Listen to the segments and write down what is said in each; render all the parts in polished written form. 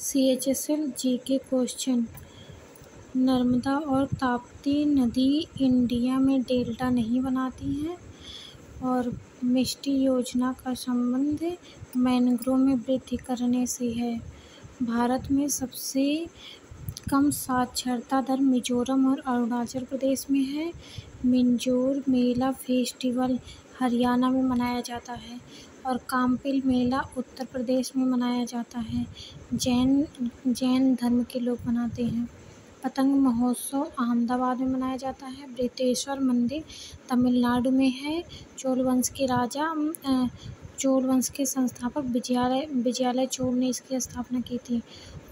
CHSL GK question. Narmada और ताप्ती नदी India में डेल्टा नहीं बनाती हैं और मिष्टी योजना का संबंध मैंग्रोव में वृद्धि करने से है। भारत में सबसे कम साक्षरता दर मिजोरम और अरुणाचल प्रदेश में है। मिंजोर मेला फेस्टिवल हरियाणा में मनाया जाता है और काम्पिल मेला उत्तर प्रदेश में मनाया जाता है। जैन धर्म के लोग मनाते हैं। पतंग महोत्सव अहमदाबाद में मनाया जाता है। बृहदेश्वर मंदिर तमिलनाडु में है। चोल वंश के संस्थापक विजयालय चोल ने इसकी स्थापना की थी।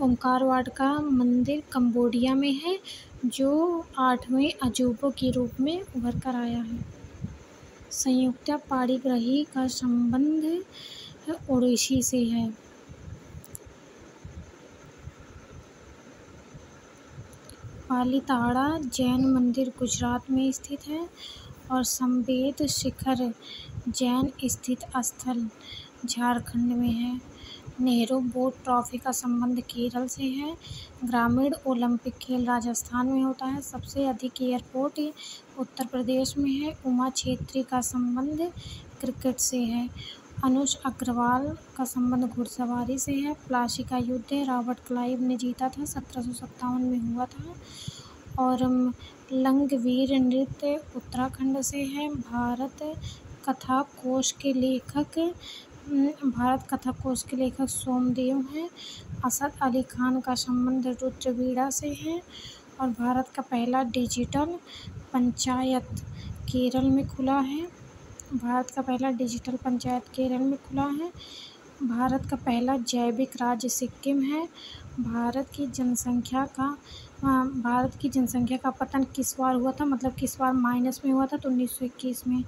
ओंकारवाड का मंदिर कंबोडिया में है, जो 8वें अजूबों के रूप में उभर कर आया है। संयुक्ता पाणिग्राही का संबंध ओडिसी से है। पालीताड़ा जैन मंदिर गुजरात में स्थित है और संवेद शिखर जैन स्थित स्थल झारखंड में है। नेहरू बोट ट्रॉफी का संबंध केरल से है। ग्रामीण ओलंपिक खेल राजस्थान में होता है। सबसे अधिक एयरपोर्ट उत्तर प्रदेश में है। उमा छेत्री का संबंध क्रिकेट से है। अनुज अग्रवाल का संबंध घुड़सवारी से है। प्लासी का युद्ध रॉबर्ट क्लाइव ने जीता था, 1757 में हुआ था। और लंगवीर नृत्य उत्तराखंड से है। भारत कथा कोश के लेखक सोमदेव हैं। असद अली खान का संबंध रुद्रवीणा से है। और भारत का पहला डिजिटल पंचायत केरल में खुला है। भारत का पहला जैविक राज्य सिक्किम है। भारत की जनसंख्या का पतन किस बार हुआ था, मतलब किस बार माइनस में हुआ था, तो 1921 में।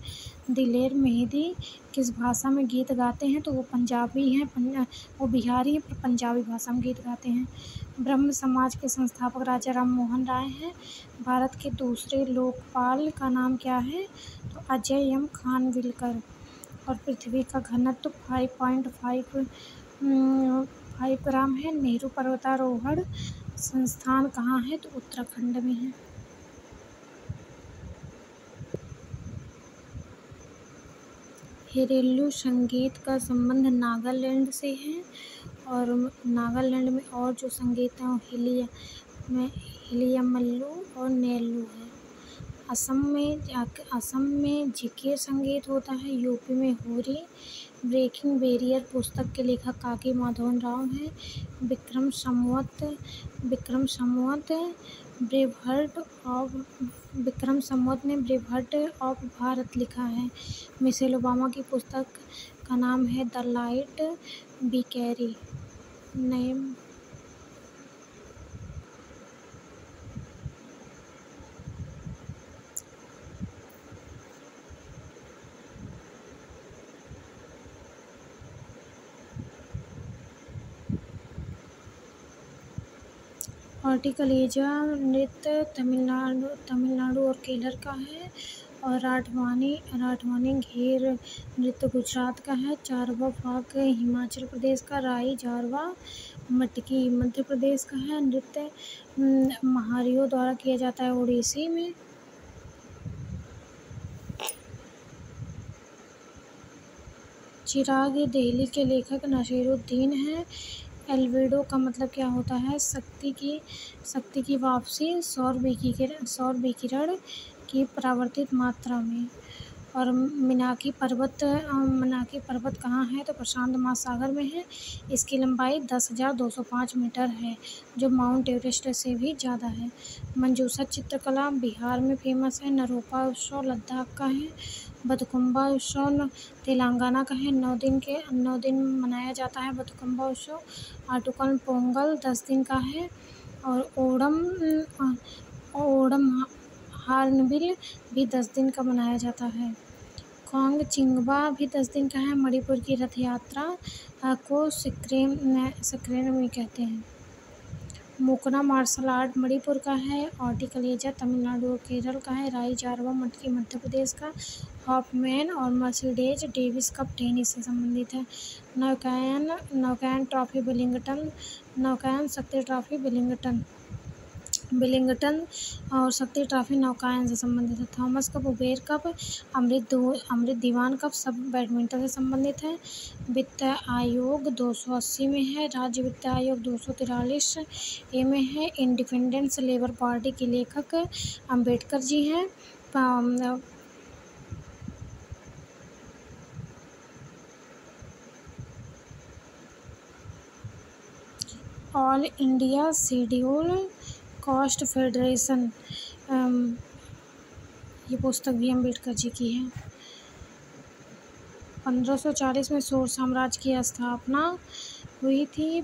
दिलेर मेहंदी किस भाषा में गीत गाते हैं, तो वो पंजाबी हैं, वो बिहारी हैं पर पंजाबी भाषा में गीत गाते हैं। ब्रह्म समाज के संस्थापक राजा राम मोहन राय हैं। भारत के दूसरे लोकपाल का नाम क्या है, तो अजय एम खानविलकर। और पृथ्वी का घनत्व 5.5 ग्राम है। नेहरू पर्वतारोहण संस्थान कहाँ है, तो उत्तराखंड में है। घरेलू संगीत का संबंध नागालैंड से है। और नागालैंड में और जो संगीत है वो हिलियामल्लू और नेल्लू है। असम में झिकिर संगीत होता है। यूपी में होरी। ब्रेकिंग बैरियर पुस्तक के लेखक काकी माधवन राव हैं। विक्रम संवत ने ब्रेवहर्ट ऑफ भारत लिखा है। मिशेल ओबामा की पुस्तक का नाम है द लाइट बी कैरी। हॉर्टिकलेजा नृत्य तमिलनाडु और केरल का है। और राठवानी घेर नृत्य गुजरात का है। चारवा फाग हिमाचल प्रदेश का। राई जारवा मटकी मध्य प्रदेश का है। नृत्य महारियों द्वारा किया जाता है ओडिसी में। चिराग दिल्ली के लेखक नसीरुद्दीन हैं। एल्बिडो का मतलब क्या होता है, शक्ति की वापसी सौर विकिरण की परावर्तित मात्रा में। और मीनाकी पर्वत कहाँ है, तो प्रशांत महासागर में है। इसकी लंबाई 10,205 मीटर है, जो माउंट एवरेस्ट से भी ज़्यादा है। मंजूषा चित्रकला बिहार में फेमस है। नरोपा उत्सव लद्दाख का है। बथुकम्बा उत्सव तेलंगाना का है। 9 दिन मनाया जाता है बथुकम्बा उत्सव। आटुकल पोंगल 10 दिन का है। और ओणम हार्नबिल भी 10 दिन का मनाया जाता है। खोंग चिंगबा भी 10 दिन का है। मणिपुर की रथ यात्रा को सक्रेन में कहते हैं। मुकना मार्शल आर्ट मणिपुर का है। ऑर्टिकलेजा तमिलनाडु और केरल का है। राई जारवा मटकी मध्य प्रदेश का। हॉफमैन और मर्सिडीज डेविस कप टेनिस से संबंधित है। नौकायन ट्रॉफी शक्ति ट्रॉफी विलिंगटन और शक्ति ट्रॉफी नौकायन से संबंधित है। थॉमस कप, उबेर कप, अमृत दीवान कप सब बैडमिंटन से संबंधित है। वित्त आयोग 280 में है। राज्य वित्त आयोग 243 ए में है। इंडिपेंडेंस लेबर पार्टी के लेखक अंबेडकर जी हैं। All India schedule caste federation, ये पुस्तक भी अंबेडकर जी की है। 1540 में सौर साम्राज्य की स्थापना हुई थी।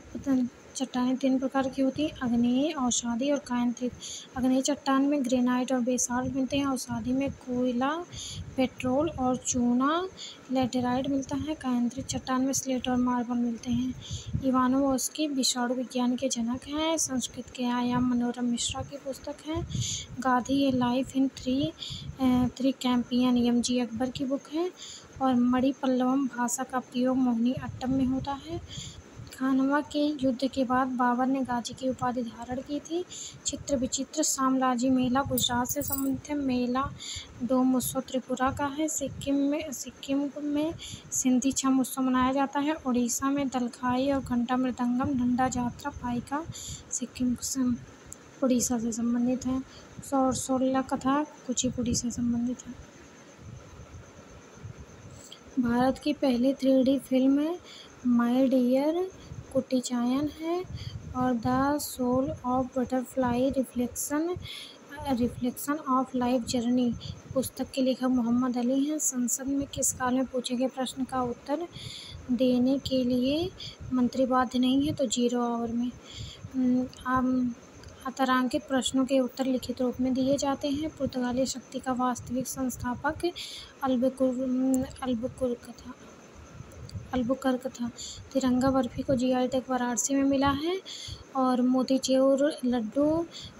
चट्टानें 3 प्रकार की होती हैं: आग्नेय, अवसादी और कायांतरित। आग्नेय चट्टान में ग्रेनाइट और बेसाल्ट मिलते हैं। अवसादी में कोयला, पेट्रोल और चूना लैटेराइट मिलता है। कायांतरित चट्टान में स्लेट और मार्बल मिलते हैं। इवानोव्स्की विषाणु विज्ञान के जनक हैं। संस्कृत के आयाम मनोरम मिश्रा की पुस्तक है। Gandhi a life in three campaigns M G. Akbar की बुक है। और मणिपल्लवम भाषा का प्रयोग मोहिनी अट्टम में होता है। खानवा के युद्ध के बाद बाबर ने गाजी की उपाधि धारण की थी। चित्र विचित्र साम्राज्य मेला गुजरात से संबंधित है। मेला डोम उत्सव त्रिपुरा का है। सिक्किम में सिंधी छम उत्सव मनाया जाता है। उड़ीसा में दलखाई और घंटा मृदंगम डंडा जात्रा पाइका सिक्किम उड़ीसा से संबंधित है। और 16 कथा कुचिपुड़ी से संबंधित है। भारत की पहली 3D film my dear Kuttichayan है। और the soul of butterfly reflection of life journey पुस्तक के लेखक मोहम्मद अली हैं। संसद में किस काल में पूछे गए प्रश्न का उत्तर देने के लिए मंत्री बाध्य नहीं है? तो 0 आवर में। अतारांकित प्रश्नों के उत्तर लिखित रूप में दिए जाते हैं। पुर्तगाली शक्ति का वास्तविक संस्थापक अल्बुकर्क था। तिरंगा बर्फी को जीआई टैग वाराणसी में मिला है। और मोतीचूर लड्डू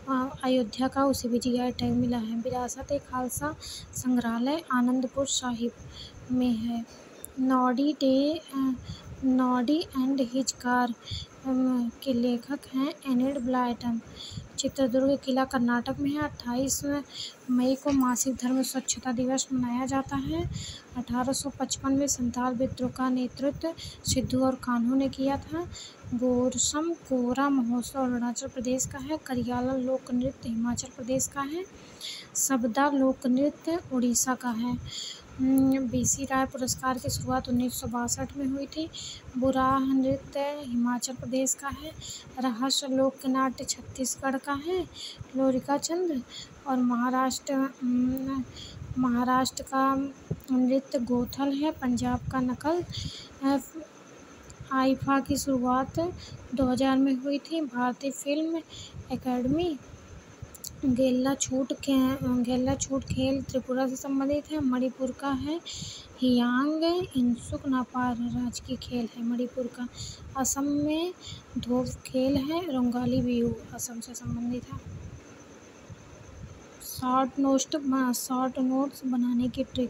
अयोध्या का, उसे भी जीआई टैग मिला है। विरासत ए खालसा संग्रहालय आनंदपुर साहिब में है। नॉडी एंड हिज कार के लेखक हैं एनिड ब्लायटन। चित्रदुर्ग किला कर्नाटक में है। 28 मई को मासिक धर्म स्वच्छता दिवस मनाया जाता है। 1855 में संथाल विद्रोह का नेतृत्व सिद्धू और कान्हू ने किया था। गोरसम कोरा महोत्सव अरुणाचल प्रदेश का है। करियाला लोक नृत्य हिमाचल प्रदेश का है। सबदा लोक नृत्य उड़ीसा का है। बीसी राय पुरस्कार की शुरुआत 1962 में हुई थी। बुराह नृत्य हिमाचल प्रदेश का है। रहस्य लोक नाट्य छत्तीसगढ़ का है। लोरिका चंद्र। और महाराष्ट्र का नृत्य गोथल है। पंजाब का नकल। आईफा की शुरुआत 2000 में हुई थी। भारतीय फिल्म एकेडमी गेल्ला छूट खेल त्रिपुरा से संबंधित है। मणिपुर का है। हियांग इंसुक नापार राजकीय खेल है मणिपुर का। असम में धोब खेल है। रंगाली बिहू असम से संबंधित है। शॉर्ट नोट्स बनाने की ट्रिक।